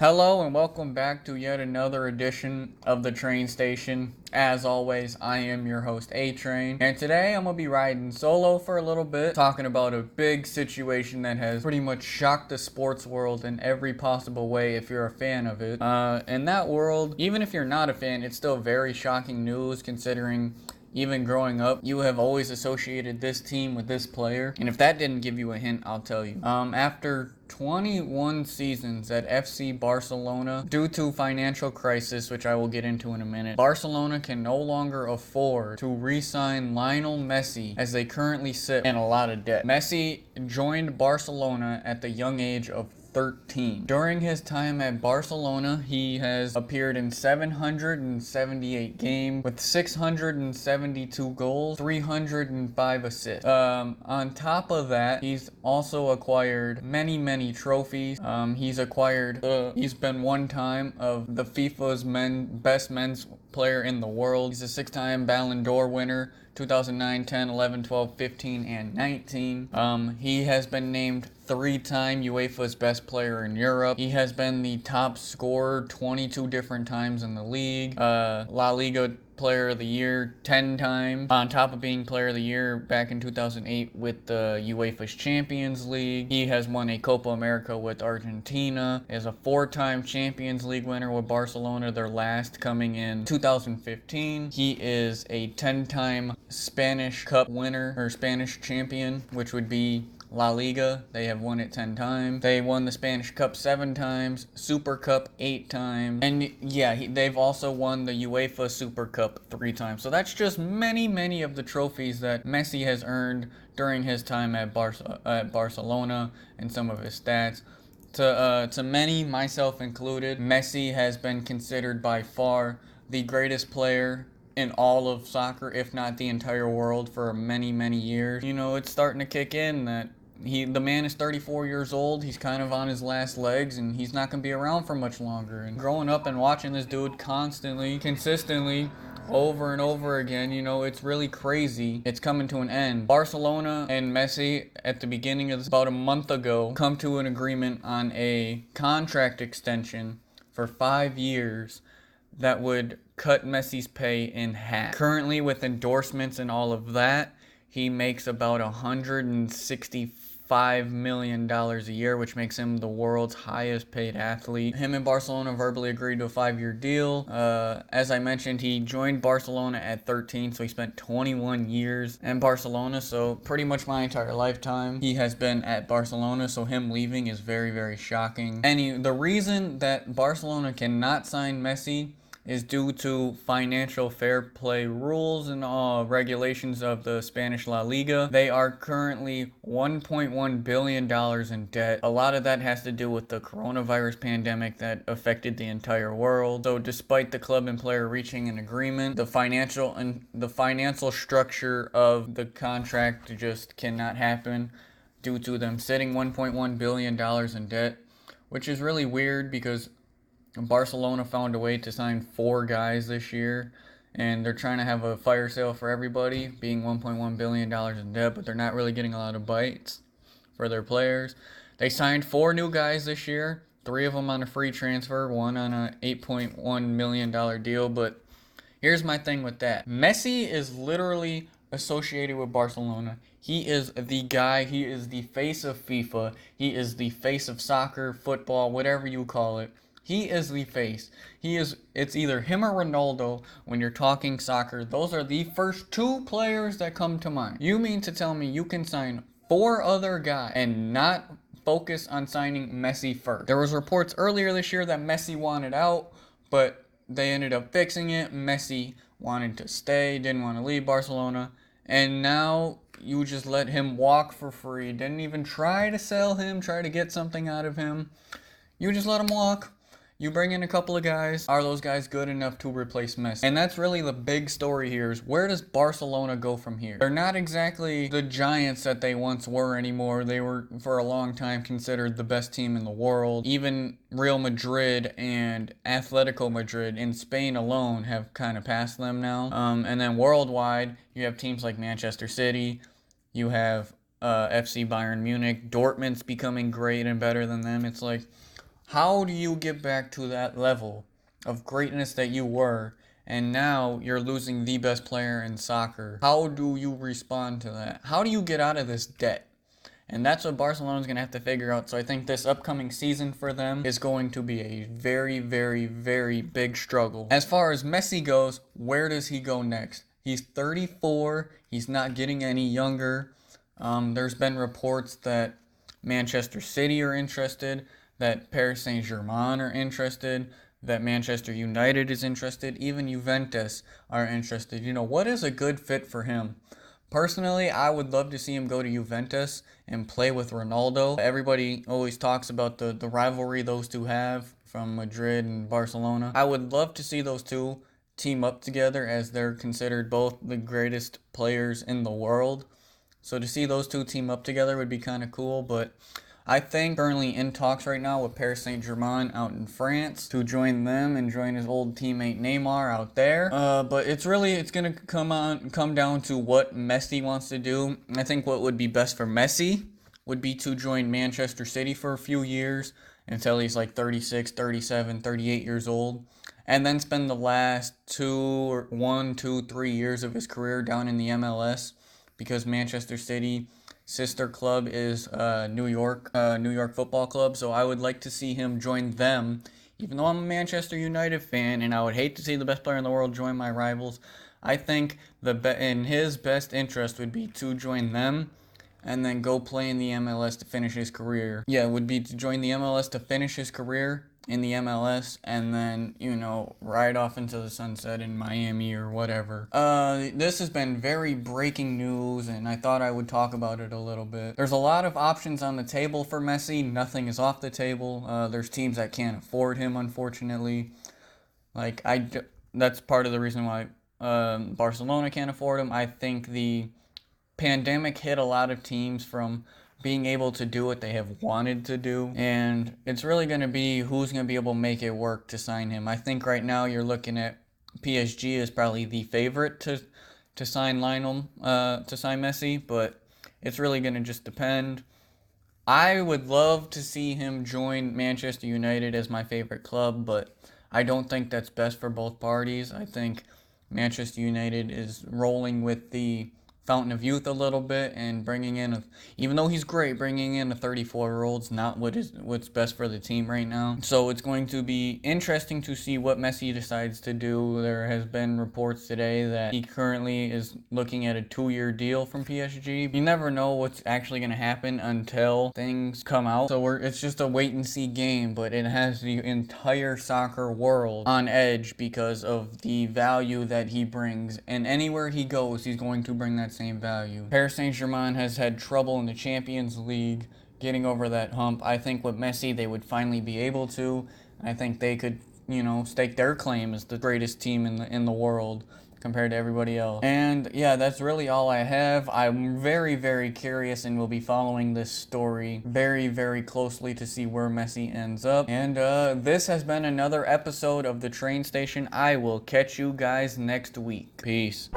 Hello and welcome back to yet another edition of the train station. As always, I am your host A-Train, and today I'm going to be riding solo for a little bit, talking about a big situation that has pretty much shocked the sports world in every possible way if you're a fan of it. In that world, even if you're not a fan, it's still very shocking news considering even growing up, you have always associated this team with this player. And if that didn't give you a hint, I'll tell you. After 21 seasons at FC Barcelona, due to financial crisis, which I will get into in a minute, Barcelona can no longer afford to re-sign Lionel Messi as they currently sit in a lot of debt. Messi joined Barcelona at the young age of 13. During his time at Barcelona, he has appeared in 778 games with 672 goals, 305 assists. On top of that, he's also acquired many trophies. He's been one time of the FIFA's best men's player in the world. He's a 6-time Ballon d'Or winner, 2009, 10, 11, 12, 15, and 19. He has been named 3-time UEFA's best player in Europe. He has been the top scorer 22 different times in the league. La Liga Player of the Year 10 times, on top of being Player of the Year back in 2008 with the UEFA's Champions League. He has won a Copa America with Argentina, is a 4-time Champions League winner with Barcelona, their last coming in 2015. He is a 10-time Spanish Cup winner, or Spanish champion, which would be La Liga. They have won it 10 times. They won the Spanish Cup 7 times, Super Cup 8 times, and yeah, they've also won the UEFA Super Cup 3 times. So that's just many of the trophies that Messi has earned during his time at Barcelona and some of his stats. To many, myself included, Messi has been considered by far the greatest player in all of soccer, if not the entire world, for many years. You know, it's starting to kick in that the man is 34 years old. He's kind of on his last legs, and he's not going to be around for much longer. And growing up and watching this dude consistently, over and over again, you know, it's really crazy. It's coming to an end. Barcelona and Messi, at the beginning of this, about a month ago, come to an agreement on a contract extension for 5 years that would cut Messi's pay in half. Currently, with endorsements and all of that, he makes about $165 million a year, which makes him the world's highest paid athlete. Him and Barcelona verbally agreed to a 5-year deal. As I mentioned, he joined Barcelona at 13, so he spent 21 years in Barcelona, so pretty much my entire lifetime he has been at Barcelona, so him leaving is very shocking. The reason that Barcelona cannot sign Messi is due to financial fair play rules and regulations of the Spanish La Liga. They are currently $1.1 billion in debt. A lot of that has to do with the coronavirus pandemic that affected the entire world. So despite the club and player reaching an agreement, the financial structure of the contract just cannot happen due to them sitting $1.1 billion in debt, which is really weird because Barcelona found a way to sign 4 guys this year, and they're trying to have a fire sale for everybody, being $1.1 billion in debt, but they're not really getting a lot of bites for their players. They signed 4 new guys this year, 3 of them on a free transfer, 1 on a $8.1 million deal, but here's my thing with that. Messi is literally associated with Barcelona. He is the guy, he is the face of FIFA, he is the face of soccer, football, whatever you call it. He is the face. It's either him or Ronaldo when you're talking soccer. Those are the first 2 players that come to mind. You mean to tell me you can sign 4 other guys and not focus on signing Messi first? There was reports earlier this year that Messi wanted out, but they ended up fixing it. Messi wanted to stay, didn't want to leave Barcelona, and now you just let him walk for free. Didn't even try to sell him, try to get something out of him. You just let him walk. You bring in a couple of guys. Are those guys good enough to replace Messi? And that's really the big story here, is where does Barcelona go from here? They're not exactly the giants that they once were anymore. They were, for a long time, considered the best team in the world. Even Real Madrid and Atletico Madrid in Spain alone have kind of passed them now. And then worldwide, you have teams like Manchester City. You have FC Bayern Munich. Dortmund's becoming great and better than them. It's like, How do you get back to that level of greatness that you were, and now you're losing the best player in soccer? How do you respond to that? How do you get out of this debt? And that's what Barcelona's going to have to figure out. So I think this upcoming season for them is going to be a very, very, very big struggle. As far as Messi goes, where does he go next? He's 34. He's not getting any younger. There's been reports that Manchester City are interested, that Paris Saint-Germain are interested, that Manchester United is interested, even Juventus are interested. What is a good fit for him? Personally, I would love to see him go to Juventus and play with Ronaldo. Everybody always talks about the rivalry those two have from Madrid and Barcelona. I would love to see those two team up together, as they're considered both the greatest players in the world. So to see those two team up together would be kind of cool, but I think currently in talks right now with Paris Saint-Germain out in France to join them and join his old teammate Neymar out there. But it's gonna come down to what Messi wants to do. I think what would be best for Messi would be to join Manchester City for a few years until he's like 36, 37, 38 years old, and then spend the last 3 years of his career down in the MLS, because Manchester City sister club is New York Football Club. So I would like to see him join them, even though I'm a Manchester United fan, and I would hate to see the best player in the world join my rivals. I think in his best interest would be to join them and then go play in the MLS to finish his career. Yeah, it would be to join the MLS to finish his career in the MLS, and then, ride off into the sunset in Miami or whatever. This has been very breaking news, and I thought I would talk about it a little bit. There's a lot of options on the table for Messi. Nothing is off the table. There's teams that can't afford him, unfortunately. That's part of the reason why Barcelona can't afford him. I think the pandemic hit a lot of teams from being able to do what they have wanted to do, and it's really going to be who's going to be able to make it work to sign him. I think right now you're looking at PSG is probably the favorite to sign Messi, but it's really going to just depend. I would love to see him join Manchester United as my favorite club, but I don't think that's best for both parties. I think Manchester United is rolling with the fountain of youth a little bit, and even though he's great, bringing in a 34-year-old's not what's best for the team right now. So it's going to be interesting to see what Messi decides to do. There has been reports today that he currently is looking at a 2-year deal from PSG. You never know what's actually going to happen until things come out. So it's just a wait and see game, but it has the entire soccer world on edge because of the value that he brings, and anywhere he goes, he's going to bring that same value. Paris Saint-Germain has had trouble in the Champions League getting over that hump. I think with Messi, they would finally be able to. I think they could, stake their claim as the greatest team in the world compared to everybody else. And yeah, that's really all I have. I'm very, very curious and will be following this story very, very closely to see where Messi ends up. And this has been another episode of The Train Station. I will catch you guys next week. Peace.